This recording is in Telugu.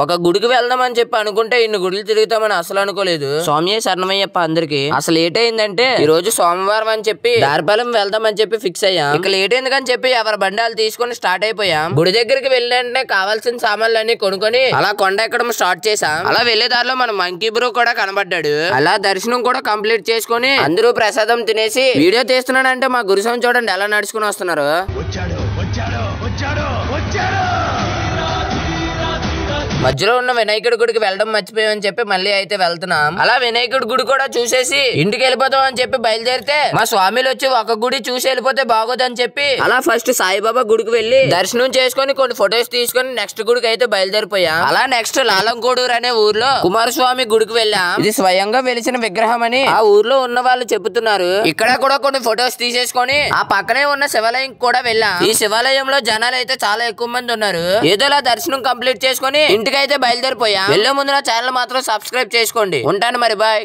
ఒక గుడికి వెళ్దామని చెప్పి అనుకుంటే ఇన్ని గుడులు తిరుగుతామని అసలు అనుకోలేదు. స్వామి శరణమయ్యప్ప అందరికి. అసలు లేట్ అయిందంటే ఈ రోజు సోమవారం అని చెప్పి దారిపాలెం వెళ్దామని చెప్పి ఫిక్స్ అయ్యాం. ఇక లేట్ ఎందుకని చెప్పి ఎవరి బండాలు తీసుకుని స్టార్ట్ అయిపోయాం. గుడి దగ్గరికి వెళ్ళినంటే కావాల్సిన సామాన్లన్నీ కొనుక్కొని అలా కొండ ఎక్కడం స్టార్ట్ చేసాం. అలా వెళ్లే దారిలో మన మంకీ బ్రో కూడా కనబడ్డాడు. అలా దర్శనం కూడా కంప్లీట్ చేసుకుని అందరూ ప్రసాదం తినేసి వీడియో తీస్తున్నాడంటే మా గురుస్వామి చూడండి ఎలా నడుచుకుని వస్తున్నారు. మధ్యలో ఉన్న వినాయకుడి గుడికి వెళ్ళడం మర్చిపోయామని చెప్పి మళ్ళీ అయితే వెళ్తున్నాం. అలా వినాయకుడి గుడి కూడా చూసేసి ఇంటికి వెళ్ళిపోతాం అని చెప్పి బయలుదేరితే మా స్వామిలు వచ్చి ఒక గుడి చూసి వెళ్ళిపోతే బాగోదని చెప్పి అలా ఫస్ట్ సాయిబాబా గుడికి వెళ్లి దర్శనం చేసుకుని కొన్ని ఫొటోస్ తీసుకుని నెక్స్ట్ గుడికి అయితే బయలుదేరిపోయాం. అలా నెక్స్ట్ లాలంకోడూరు అనే ఊర్లో కుమారస్వామి గుడికి వెళ్ళాం. ఇది స్వయంగా వెలిసిన విగ్రహం అని ఆ ఊర్లో ఉన్న వాళ్ళు చెబుతున్నారు. ఇక్కడ కూడా కొన్ని ఫొటోస్ తీసేసుకొని ఆ పక్కనే ఉన్న శివాలయం కూడా వెళ్ళాం. ఈ శివాలయంలో జనాలు అయితే చాలా ఎక్కువ మంది ఉన్నారు. ఏదోలా దర్శనం కంప్లీట్ చేసుకుని ఇంటికి అయితే బయలుదేరిపోయాం. వెళ్ళే ముందు నా ఛానల్ మాత్రం సబ్స్క్రైబ్ చేసుకోండి. ఉంటాను మరి, బాయ్.